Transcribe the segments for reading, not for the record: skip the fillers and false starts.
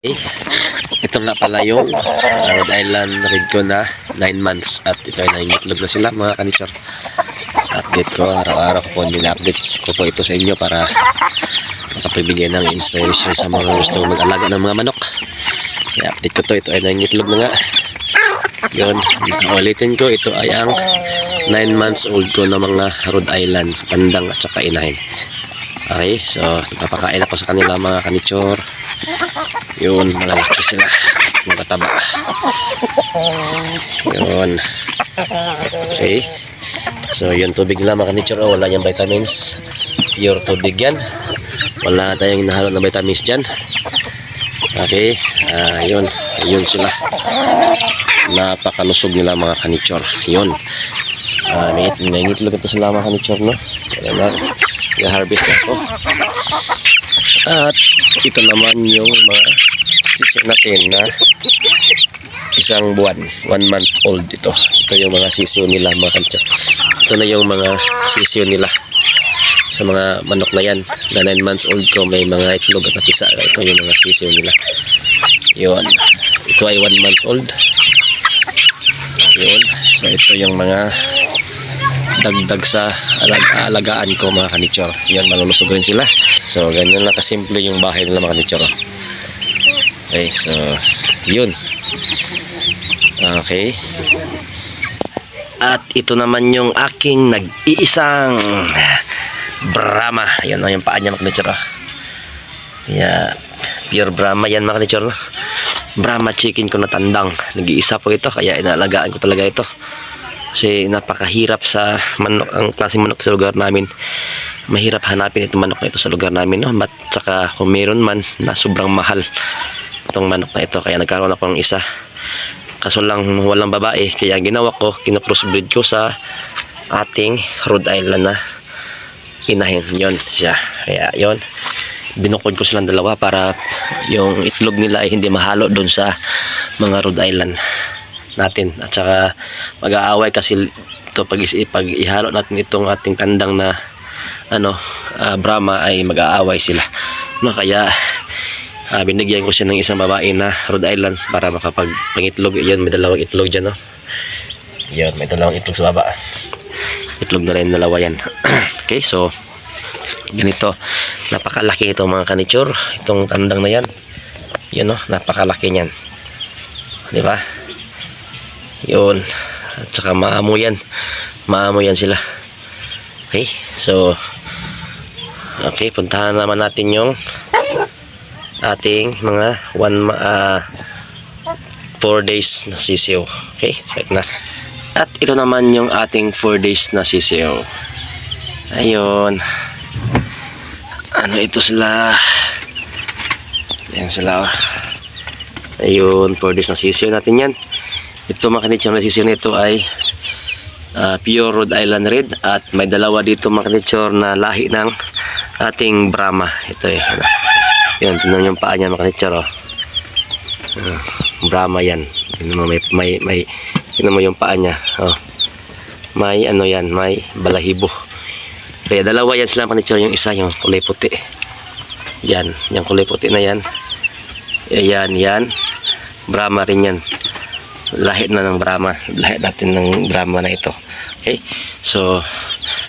Okay. Ito na pala yung Rhode Island Red ko na 9 months at ito ay nangingitlog na sila mga kanitsor. Update ko, araw-araw ko po nila-update ko po ito sa inyo para makapibigay ng inspiration sa mga gusto mag-alaga ng mga manok. Kaya update ko to, ito ay nangingitlog na nga. Yun, ulitin ko, ito ay ang 9 months old ko na mga Rhode Island, tandang at saka inahin. Okay, so napapakain ako sa kanila mga kanitsor. Yun, malalaki sila, matataba. Yun. Okay. So yun, tubig nila mga kanitsor. Wala niyang vitamins, pure tubig yan. Wala tayong hinahalo na vitamins dyan. Okay. Yun, yun sila. Napakalusog nila mga kanitsor. Yun. May ngitlog ito sila mga kanitsor, no? Wala na, i-harvest na ako. At ito naman yung mga sisiw natin na isang buwan, 1 month old ito. Ito yung mga sisiw nila mga kanitsor. Ito na yung mga sisiw nila sa mga manok na yan na 9 months old ko, may mga itlog at napisa. Ito yung mga sisiw nila. Yun, ito ay 1 month old. Yun, so ito yung mga dagdag sa alagaan ko mga kanitsor. Yan, malulusog rin sila. So ganyan lang kasimple yung bahay nila mga kanitsor. Okay, so yun. Okay. At ito naman yung aking nag-iisang Brahma. Yan yung paa niya mga kanitsor. Yeah, pure Brahma yan mga kanitsor. Brahma chicken ko na tandang. Nag-iisa po ito kaya inaalagaan ko talaga ito. Kasi napakahirap sa manok, ang klaseng manok sa lugar namin. Mahirap hanapin itong manok na ito sa lugar namin, no? At saka kung meron man na sobrang mahal itong manok na ito, kaya nagkaroon ako ng isa. Kaso lang walang babae, kaya ginawa ko, kino-crossbreed ko sa ating Rhode Island na inahin. Yon siya. Kaya yon, binukod ko silang dalawa para yung itlog nila ay hindi mahalo doon sa mga Rhode Island natin. At saka mag-aaway kasi ito pag ihalo natin itong ating tandang na Brahma ay mag-aaway sila, no? Kaya binigyan ko siya ng isang babae na Rhode Island para makapagpangitlog. Yan, may dalawang itlog dyan, no? Yan, may dalawang itlog sa baba. Itlog na rin, dalawa yan. Okay, so ganito, napakalaki itong mga kanitsor, itong tandang na yan. Yan, no? Napakalaki niyan, di ba? Yun, at saka maamo yan sila. Okay, so okay, puntahan naman natin yung ating mga 4 days na sisiw. Okay, set na. At ito naman yung ating 4 days na sisiw. Ayun, ano ito sila, yan sila. Ayun, 4 days na sisiw natin yan. Ito mga kanitsor na sisiw nito ay pure Rhode Island Red at may dalawa dito mga kanitsor na lahi ng ating Brahma. Ito eh. Yun, tingnan yung paa niya mga kanitsor. Brahma yan. Tingnan mo tingnan mo yung paa niya. May yan, may balahibo. Kaya dalawa yan sila mga kanitsor, yung isa yung kulay puti. Yan, yung kulay puti na yan. Yan. Brahma rin yan. Lahi na ng Brahma, lahi natin ng Brahma na ito. Okay, so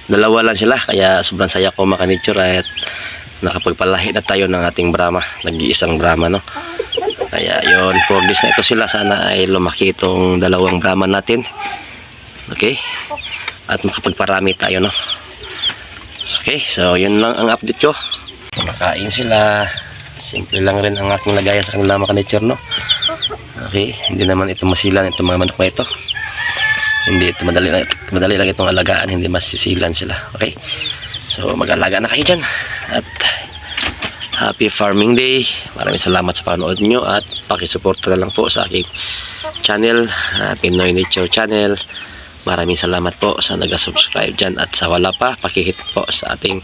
dalawa lang sila, kaya sobrang saya ko mga kanitsor at nakapagpalahi na tayo ng ating Brahma, nag-iisang Brahma, no? Kaya yon, 4 days na ito sila, sana ay lumaki itong dalawang Brahma natin. Okay, at makapagparami tayo, no? Okay, so yun lang ang update ko. Kumakain sila, simple lang rin ang aking lagayan sa kanila mga kanitsor, no? Okay, hindi naman ito masilan itong mga manok na ito. Hindi ito madali lang itong alagaan, hindi masisilan sila. Okay, so mag-alaga na kayo dyan. At happy farming day. Maraming salamat sa panood nyo at pakisuporta na lang po sa aking channel, Pinoy Nature Channel. Maraming salamat po sa nag-subscribe dyan, at sa wala pa, pakihit po sa ating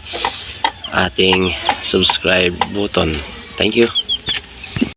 subscribe button. Thank you.